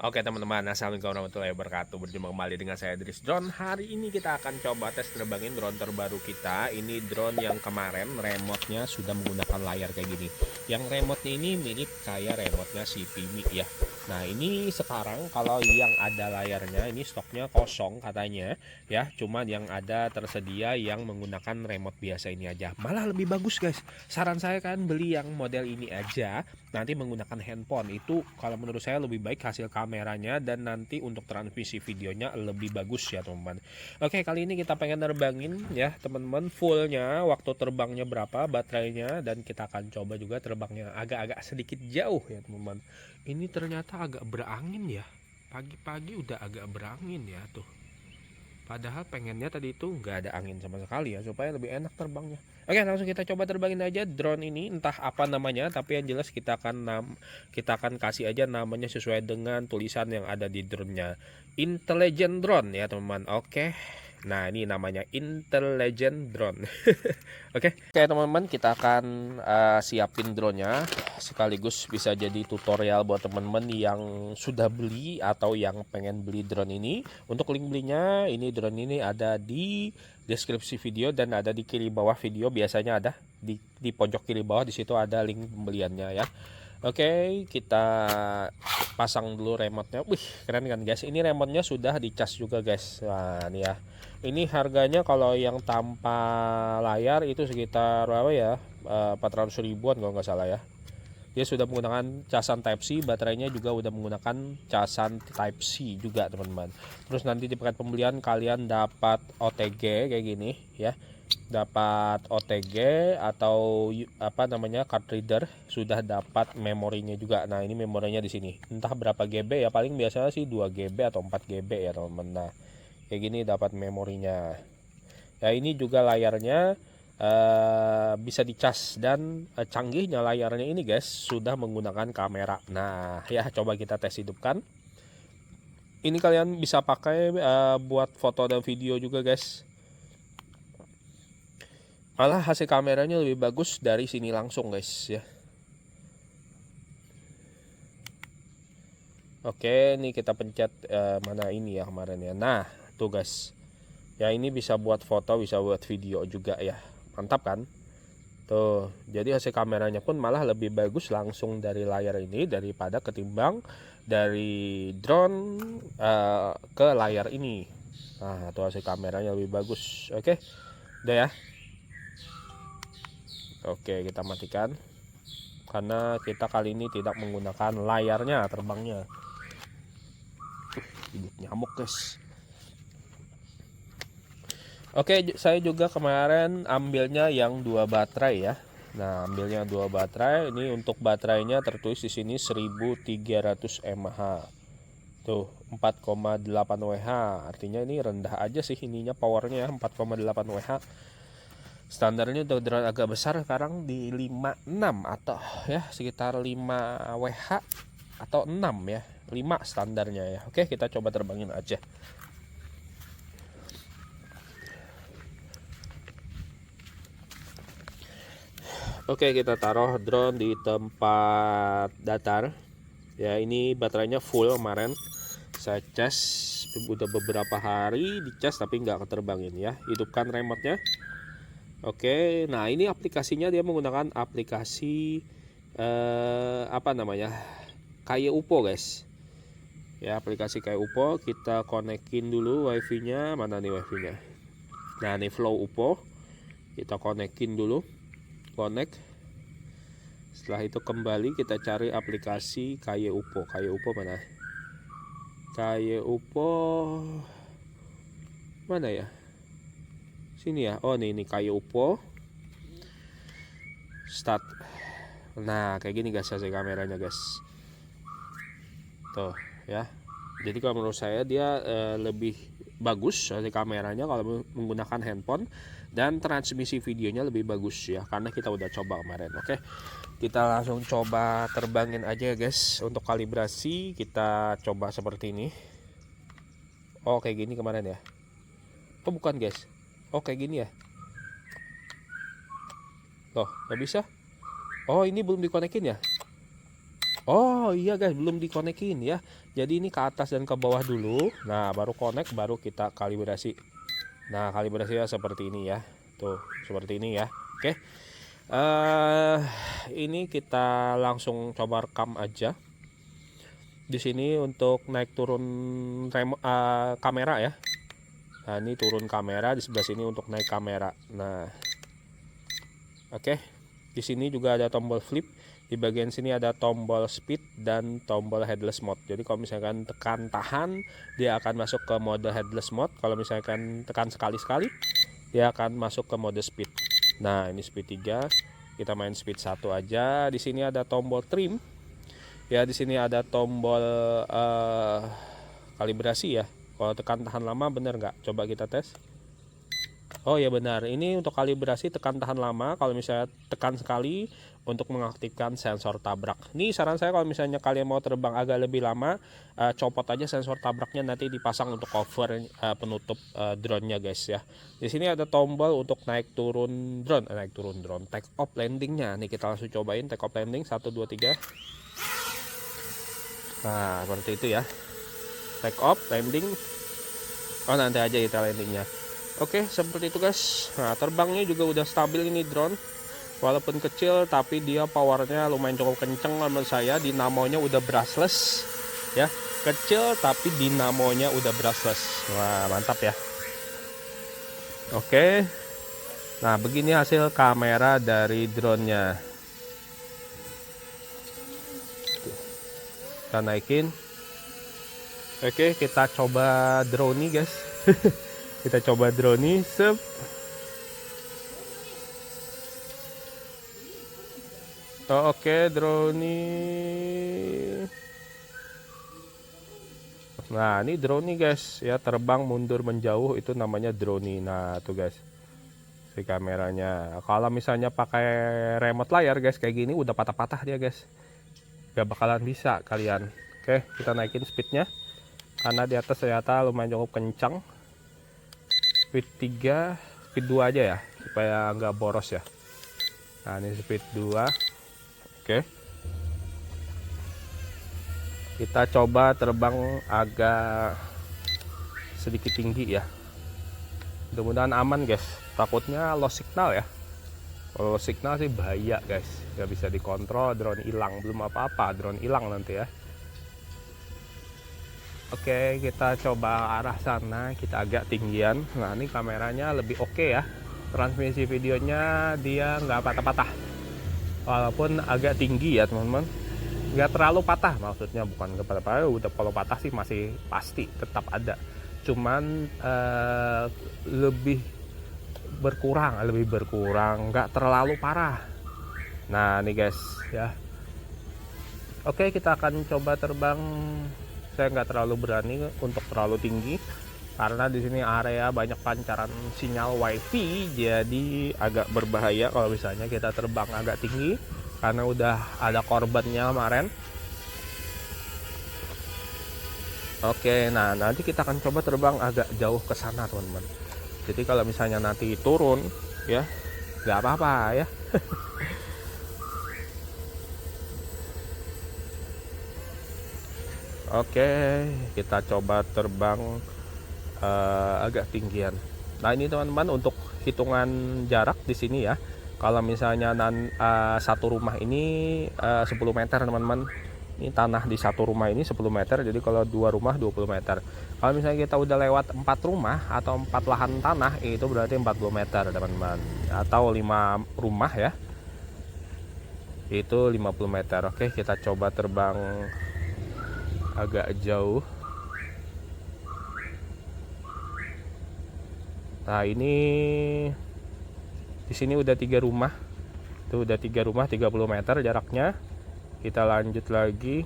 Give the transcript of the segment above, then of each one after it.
Oke teman-teman, assalamualaikum warahmatullahi wabarakatuh. Berjumpa kembali dengan saya Idris Drone. Hari ini kita akan coba tes terbangin drone terbaru kita. Ini drone yang kemarin remote-nya sudah menggunakan layar kayak gini. Yang remote-nya ini mirip kayak remote-nya si Pimi ya. Nah ini sekarang kalau yang ada layarnya ini stoknya kosong katanya ya. Cuman yang ada tersedia yang menggunakan remote biasa ini aja. Malah lebih bagus guys. Saran saya kan beli yang model ini aja. Nanti menggunakan handphone itu kalau menurut saya lebih baik hasil kameranya dan nanti untuk transmisi videonya lebih bagus ya teman-teman. Oke, kali ini kita pengen nerbangin ya teman-teman, fullnya waktu terbangnya berapa baterainya, dan kita akan coba juga terbangnya agak-agak sedikit jauh ya teman-teman. Ini ternyata agak berangin ya, pagi-pagi udah agak berangin ya tuh. Padahal pengennya tadi itu nggak ada angin sama sekali ya, supaya lebih enak terbangnya. Oke, langsung kita coba terbangin aja drone ini, entah apa namanya, tapi yang jelas kita akan kasih aja namanya sesuai dengan tulisan yang ada di drone-nya. Intelligent drone ya teman-teman. Oke. Nah, ini namanya Intelligent drone. Oke, teman-teman, kita akan siapin drone-nya sekaligus bisa jadi tutorial buat teman-teman yang sudah beli atau yang pengen beli drone ini. Untuk link belinya, ini drone ini ada di deskripsi video dan ada di kiri bawah video, biasanya ada di pojok kiri bawah, di situ ada link pembeliannya ya. Oke, kita pasang dulu remote-nya. Wih, keren kan guys. Ini remote-nya sudah dicas juga guys. Nah, ini ya. Ini harganya kalau yang tanpa layar itu sekitar berapa ya? 400 ribuan kalau nggak salah ya. Dia sudah menggunakan casan Type C, baterainya juga udah menggunakan casan Type C juga teman-teman. Terus nanti di paket pembelian kalian dapat OTG kayak gini ya, dapat OTG atau apa namanya, card reader, sudah dapat memorinya juga. Nah ini memorinya di sini, entah berapa GB ya, paling biasanya sih 2 GB atau 4 GB ya teman-teman. Nah kayak gini dapat memorinya ya. Ini juga layarnya bisa dicas, dan canggihnya layarnya ini guys sudah menggunakan kamera. Nah ya, coba kita tes hidupkan. Ini kalian bisa pakai buat foto dan video juga guys. Malah hasil kameranya lebih bagus dari sini langsung guys ya. Oke, ini kita pencet mana ini ya kemarin ya. Nah tuh guys ya, ini bisa buat foto, bisa buat video juga ya. Mantap kan? Tuh, jadi hasil kameranya pun malah lebih bagus langsung dari layar ini daripada ketimbang dari drone ke layar ini. Nah, tuh hasil kameranya lebih bagus. Oke, udah ya. Oke, kita matikan karena kita kali ini tidak menggunakan layarnya terbangnya. Hidup nyamuk guys. Oke, saya juga kemarin ambilnya yang 2 baterai ya. Nah, ambilnya 2 baterai. Ini untuk baterainya tertulis di sini 1300 mAh. Tuh, 4,8 Wh. Artinya ini rendah aja sih ininya, powernya 4,8 Wh. Standarnya udah agak besar sekarang di 56 atau ya sekitar 5 Wh atau 6 ya. 5 standarnya ya. Oke, kita coba terbangin aja. Oke, kita taruh drone di tempat datar. Ya, ini baterainya full kemarin. Saya cas udah beberapa hari dicas tapi nggak keterbangin ya. Hidupkan remote-nya. Oke, nah ini aplikasinya, dia menggunakan aplikasi apa namanya? Kayak UPO guys. Ya, aplikasi kayak UPO. Kita konekin dulu wifi-nya. Mana nih wifi-nya? Nah, ini Flow UPO. Kita konekin dulu. Connect. Setelah itu kembali kita cari aplikasi kayak UPO. Kayak UPO mana? Kayak UPO mana ya? Sini ya. Oh ini kayak UPO. Start. Nah kayak gini guys hasil kameranya guys. Tuh ya. Jadi kalau menurut saya dia lebih bagus hasil kameranya kalau menggunakan handphone, dan transmisi videonya lebih bagus ya, karena kita udah coba kemarin. Oke, kita langsung coba terbangin aja guys. Untuk kalibrasi kita coba seperti ini. Oh kayak gini kemarin ya. Oh bukan guys. Oh kayak gini ya. Loh nggak bisa. Oh ini belum dikonekin ya. Oh iya guys, belum dikonekin ya. Jadi ini ke atas dan ke bawah dulu. Nah, baru connect, baru kita kalibrasi. Nah, kalibrasinya seperti ini ya. Tuh, seperti ini ya. Oke. Ini kita langsung coba rekam aja. Di sini untuk naik turun kamera ya. Nah, ini turun kamera, di sebelah sini untuk naik kamera. Nah, oke. Di sini juga ada tombol flip. Di bagian sini ada tombol speed dan tombol headless mode. Jadi kalau misalkan tekan tahan, dia akan masuk ke mode headless mode. Kalau misalkan tekan sekali-sekali, dia akan masuk ke mode speed. Nah, ini speed 3. Kita main speed 1 aja. Di sini ada tombol trim. Ya, di sini ada tombol kalibrasi ya. Kalau tekan tahan lama bener nggak? Coba kita tes. Oh ya benar, ini untuk kalibrasi tekan tahan lama. Kalau misalnya tekan sekali untuk mengaktifkan sensor tabrak. Ini saran saya kalau misalnya kalian mau terbang agak lebih lama, copot aja sensor tabraknya, nanti dipasang untuk cover penutup drone-nya guys ya. Di sini ada tombol untuk naik turun drone, take off landingnya. Nih kita langsung cobain take off landing 1 2 3. Nah, seperti itu ya. Take off landing. Oh, nanti aja kita landingnya. Oke, seperti itu guys. Nah, terbangnya juga udah stabil ini drone. Walaupun kecil tapi dia powernya lumayan cukup kenceng menurut saya. Dinamonya udah brushless ya. Kecil tapi dinamonya udah brushless. Wah, mantap ya. Oke. Nah, begini hasil kamera dari drone-nya. Kita naikin. Oke, kita coba drone nih guys. Kita coba drone nih. Oh, oke, drone nih. Nah, ini drone nih guys ya, terbang mundur menjauh, itu namanya drone. Nah, tuh guys, si kameranya. Kalau misalnya pakai remote layar guys kayak gini udah patah-patah dia guys. Gak bakalan bisa kalian. Oke, kita naikin speednya karena di atas ternyata lumayan cukup kencang. Speed 3, speed 2 aja ya supaya nggak boros ya. Nah, ini speed 2. Oke. Kita coba terbang agak sedikit tinggi ya. Mudah-mudahan aman guys. Takutnya lost signal ya. Kalau lost signal sih bahaya guys. Gak bisa dikontrol, drone hilang. Belum apa-apa, drone hilang nanti ya. Oke, kita coba arah sana. Kita agak tinggian. Nah, ini kameranya lebih oke ya. Transmisi videonya dia nggak patah-patah. Walaupun agak tinggi ya teman-teman, nggak terlalu patah, maksudnya bukan nggak patah-patah. Udah kalau patah sih masih pasti tetap ada, cuman lebih berkurang, nggak terlalu parah. Nah nih guys ya. Oke, kita akan coba terbang. Saya nggak terlalu berani untuk terlalu tinggi karena di sini area banyak pancaran sinyal wifi, jadi agak berbahaya kalau misalnya kita terbang agak tinggi karena udah ada korbannya kemarin. Oke, nah nanti kita akan coba terbang agak jauh ke sana teman-teman. Jadi kalau misalnya nanti turun ya nggak apa-apa ya. Oke, kita coba terbang agak tinggian. Nah ini teman-teman untuk hitungan jarak di sini ya. Kalau misalnya satu rumah ini 10 meter teman-teman. Ini tanah di satu rumah ini 10 meter. Jadi kalau 2 rumah 20 meter. Kalau misalnya kita udah lewat 4 rumah atau 4 lahan tanah, itu berarti 40 meter teman-teman. Atau 5 rumah ya, itu 50 meter. Oke, kita coba terbang agak jauh. Nah ini di sini udah 3 rumah. Tuh udah 3 rumah 30 meter jaraknya. Kita lanjut lagi.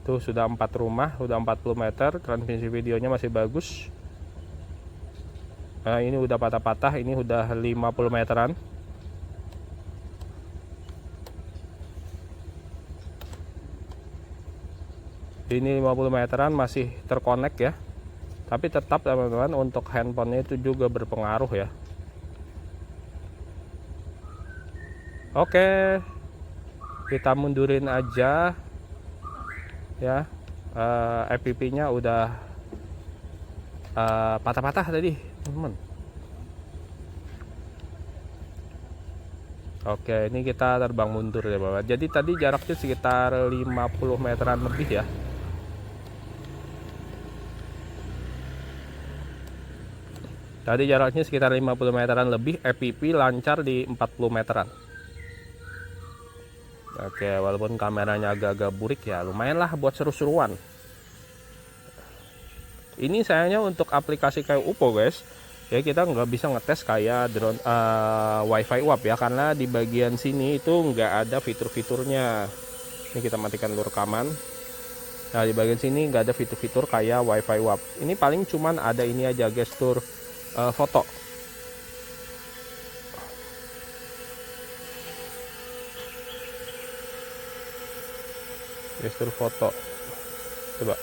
Tuh sudah 4 rumah, udah 40 meter. Transmisi videonya masih bagus. Nah ini udah patah-patah, ini udah 50 meteran. Ini 50 meteran masih terkonek ya. Tapi tetap teman-teman untuk handphonenya itu juga berpengaruh ya. Oke. Kita mundurin aja ya. FPV-nya udah patah-patah tadi, teman-teman. Oke, ini kita terbang mundur ya Bapak. Jadi tadi jaraknya sekitar 50 meteran lebih ya. Tadi jaraknya sekitar 50 meteran lebih, FPV lancar di 40 meteran. Oke, walaupun kameranya agak-agak burik ya, lumayan lah buat seru-seruan. Ini sayangnya untuk aplikasi kayak UFO guys, ya kita nggak bisa ngetes kayak drone WiFi uap ya, karena di bagian sini itu nggak ada fitur-fiturnya. Ini kita matikan dulu rekaman. Nah di bagian sini nggak ada fitur-fitur kayak WiFi uap. Ini paling cuman ada ini aja, gestur foto. Gestur foto. Coba.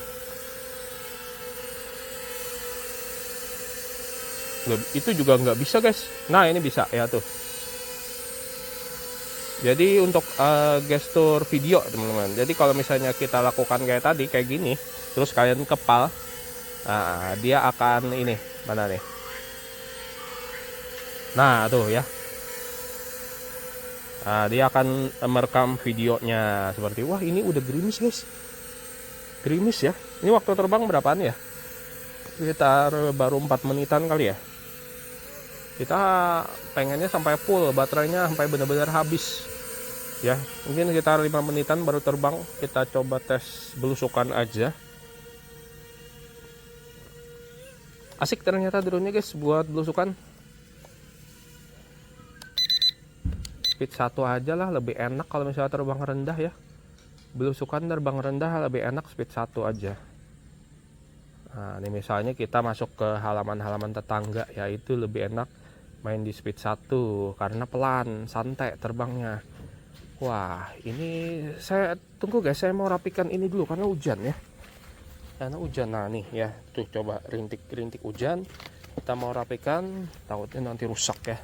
Itu juga nggak bisa guys. Nah ini bisa ya tuh. Jadi untuk gestur video teman-teman. Jadi kalau misalnya kita lakukan kayak tadi kayak gini, terus kalian kepal, nah dia akan ini mana nih? Nah tuh ya. Nah, dia akan merekam videonya seperti wah ini udah gerimis guys. Gerimis ya. Ini waktu terbang berapaan ya? Sekitar baru 4 menitan kali ya. Kita pengennya sampai full baterainya, sampai benar-benar habis ya. Mungkin sekitar 5 menitan baru terbang. Kita coba tes belusukan aja. Asik ternyata drone-nya guys buat belusukan. Speed 1 aja lah, lebih enak kalau misalnya terbang rendah ya. Belusukan terbang rendah lebih enak speed 1 aja. Nah ini misalnya kita masuk ke halaman-halaman tetangga ya, itu lebih enak main di speed 1 karena pelan, santai terbangnya. Wah ini saya tunggu guys, saya mau rapikan ini dulu karena hujan ya. Karena hujan, nah nih ya tuh coba rintik-rintik hujan. Kita mau rapikan, takutnya nanti rusak ya.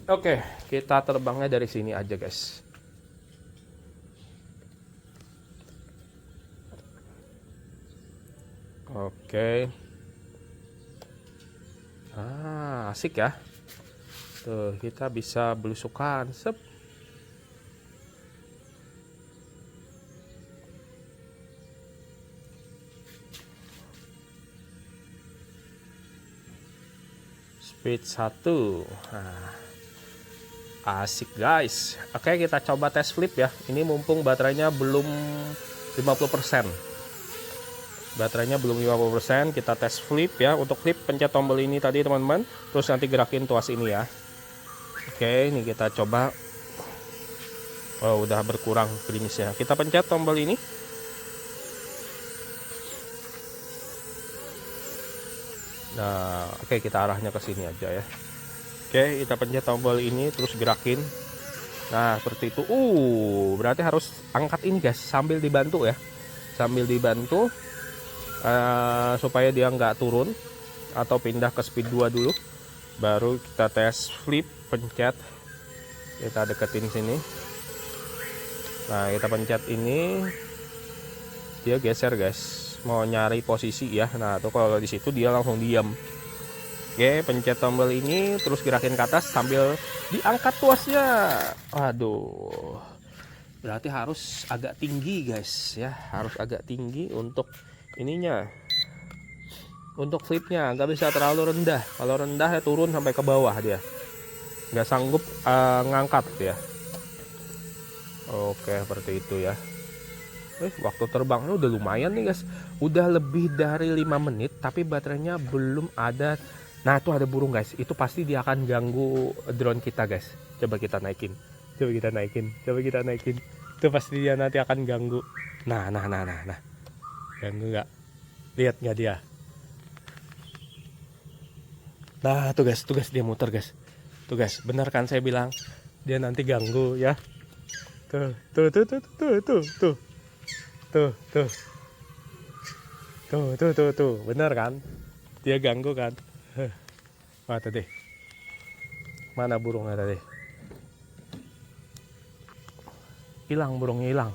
Oke, kita terbangnya dari sini aja guys. Oke. Asik ya. Tuh, kita bisa belusukan. Sep. Speed 1. Nah, asik guys. Oke, kita coba tes flip ya. Ini mumpung baterainya belum 50%. Baterainya belum 50%, kita tes flip ya. Untuk flip pencet tombol ini tadi teman-teman, terus nanti gerakin tuas ini ya. Oke, ini kita coba. Oh udah berkurang gerimisnya. Kita pencet tombol ini. Nah oke, kita arahnya ke sini aja ya. Oke, kita pencet tombol ini terus gerakin. Nah seperti itu. Berarti harus angkat ini guys sambil dibantu ya, sambil dibantu supaya dia nggak turun, atau pindah ke speed 2 dulu baru kita tes flip. Pencet, kita deketin sini. Nah kita pencet ini, dia geser guys, mau nyari posisi ya. Nah tuh kalau di situ dia langsung diam. Oke, pencet tombol ini terus gerakin ke atas sambil diangkat tuasnya. Aduh, berarti harus agak tinggi guys ya, harus agak tinggi untuk ininya, untuk flipnya. Nggak bisa terlalu rendah. Kalau rendah ya turun sampai ke bawah, dia nggak sanggup ngangkat ya. Oke, seperti itu ya. Waktu terbangnya udah lumayan nih guys, udah lebih dari 5 menit tapi baterainya belum ada. Nah tuh ada burung guys, itu pasti dia akan ganggu drone kita guys. Coba kita naikin, coba kita naikin, coba kita naikin. Itu pasti dia nanti akan ganggu. Nah ganggu nggak? Lihat nggak dia? Nah tuh guys dia muter guys. Tuh guys, benar kan saya bilang dia nanti ganggu ya. Tuh, benar kan? Dia ganggu kan? Wah tadi, mana burungnya tadi? Hilang, burungnya hilang.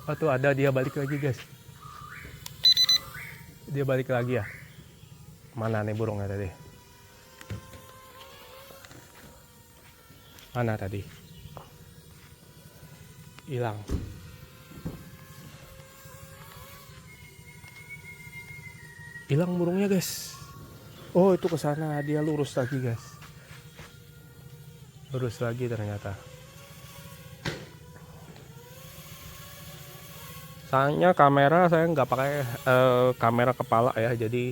Oh tuh ada, dia balik lagi guys. Dia balik lagi ya. Mana nih burungnya tadi? Mana tadi? Hilang. Hilang burungnya guys. Oh itu ke sana, dia lurus lagi guys. Lurus lagi ternyata. Soalnya kamera saya nggak pakai kamera kepala ya, jadi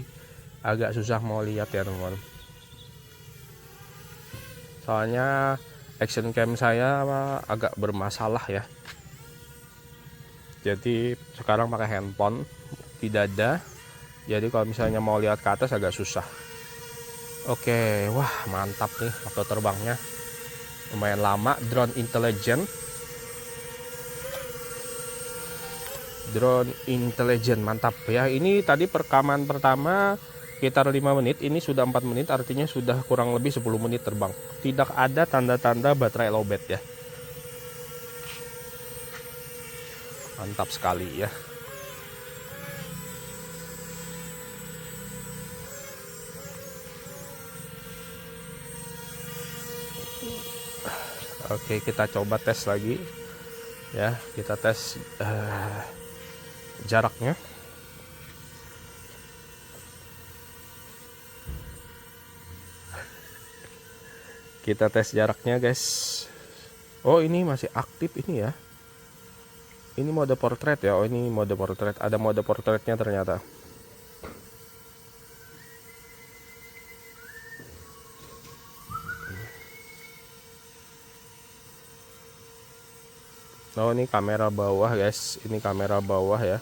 agak susah mau lihat ya teman-teman. Soalnya action cam saya agak bermasalah ya. Jadi sekarang pakai handphone, tidak ada. Jadi kalau misalnya mau lihat ke atas agak susah. Oke, wah mantap nih waktu terbangnya. Lumayan lama, drone intelligent. Drone intelligent, mantap ya. Ini tadi perekaman pertama sekitar 5 menit, ini sudah 4 menit, artinya sudah kurang lebih 10 menit terbang. Tidak ada tanda-tanda baterai lowbat ya. Mantap sekali ya. Oke, kita coba tes lagi ya. Kita tes jaraknya. Kita tes jaraknya guys. Oh ini masih aktif ini ya. Ini mode portrait ya. Oh ini mode portrait. Ada mode portraitnya ternyata. Oh ini kamera bawah guys. Ini kamera bawah ya.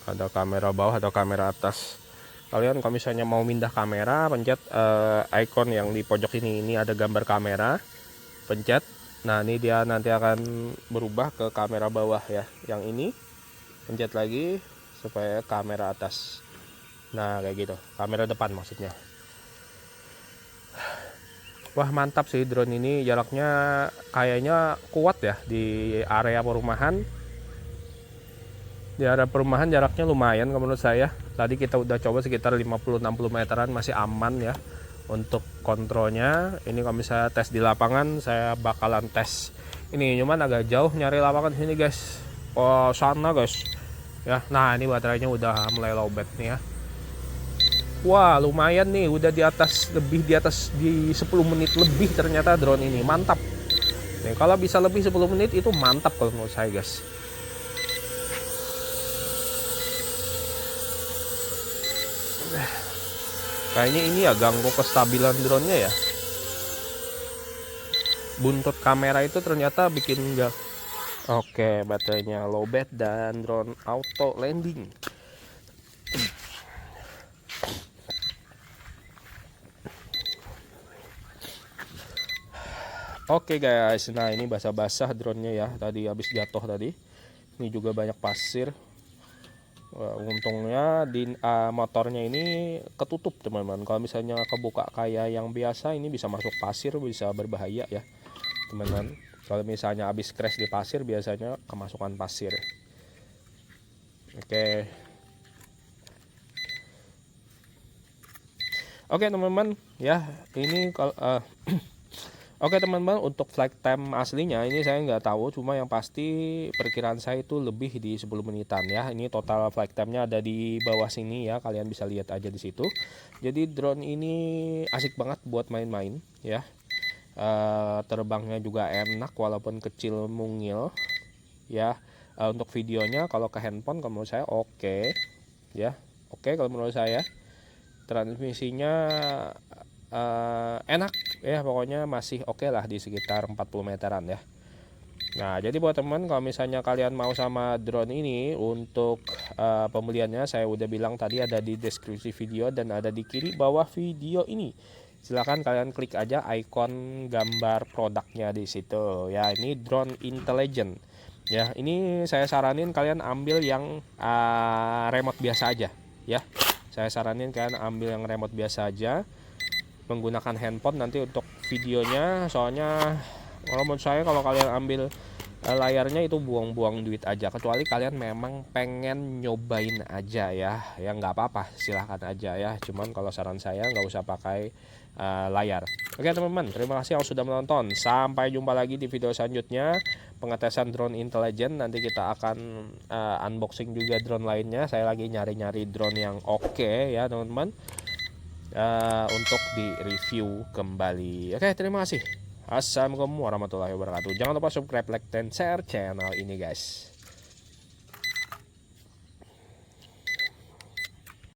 Ada kamera bawah atau kamera atas. Kalian kalau misalnya mau pindah kamera, pencet icon yang di pojok ini. Ini ada gambar kamera, pencet. Nah ini dia nanti akan berubah ke kamera bawah ya. Yang ini pencet lagi supaya kamera atas. Nah kayak gitu, kamera depan maksudnya. Wah mantap sih drone ini, jaraknya kayaknya kuat ya di area perumahan. Di area perumahan jaraknya lumayan menurut saya. Tadi kita udah coba sekitar 50-60 meteran, masih aman ya untuk kontrolnya. Ini kalau misalnya tes di lapangan, saya bakalan tes ini, cuman agak jauh nyari lapangan sini guys. Oh sana guys ya. Nah ini baterainya udah mulai lowbat nih ya. Wah lumayan nih, udah di atas, lebih di atas di 10 menit lebih ternyata drone ini. Mantap nih, kalau bisa lebih 10 menit itu mantap kalau menurut saya guys. Kayaknya ini ya ganggu kestabilan drone-nya ya. Buntut kamera itu ternyata bikin enggak. Oke, baterainya lowbat dan drone auto landing. Oke guys, nah ini basah-basah drone-nya ya. Tadi habis jatuh tadi. Ini juga banyak pasir. Wah, untungnya di motornya ini ketutup teman-teman. Kalau misalnya kebuka kayak yang biasa, ini bisa masuk pasir, bisa berbahaya ya teman-teman. Kalau misalnya habis crash di pasir, biasanya kemasukan pasir. Oke teman-teman ya, ini kalau Oke teman-teman, untuk flight time aslinya ini saya nggak tahu, cuma yang pasti perkiraan saya itu lebih di 10 menitan ya. Ini total flight time-nya ada di bawah sini ya, kalian bisa lihat aja di situ. Jadi drone ini asik banget buat main-main ya. Terbangnya juga enak walaupun kecil mungil ya. Untuk videonya kalau ke handphone kalau menurut saya oke ya. Oke kalau menurut saya. Transmisinya enak ya, pokoknya masih oke lah di sekitar 40 meteran ya. Nah jadi buat teman, kalau misalnya kalian mau sama drone ini, untuk pembeliannya saya udah bilang tadi, ada di deskripsi video dan ada di kiri bawah video ini. Silahkan kalian klik aja icon gambar produknya di situ ya. Ini drone intelligent ya. Ini saya saranin kalian ambil yang remote biasa aja ya. Saya saranin kalian ambil yang remote biasa aja, menggunakan handphone nanti untuk videonya, soalnya Kalau menurut saya kalau kalian ambil layarnya itu buang-buang duit aja, kecuali kalian memang pengen nyobain aja ya nggak apa-apa, silahkan aja ya. Cuman kalau saran saya nggak usah pakai layar. Oke teman-teman, terima kasih yang sudah menonton. Sampai jumpa lagi di video selanjutnya, pengetesan drone intelijen. Nanti kita akan unboxing juga drone lainnya. Saya lagi nyari-nyari drone yang oke ya teman-teman, untuk di review kembali. Oke, terima kasih. Assalamualaikum warahmatullahi wabarakatuh. Jangan lupa subscribe, like, dan share channel ini guys.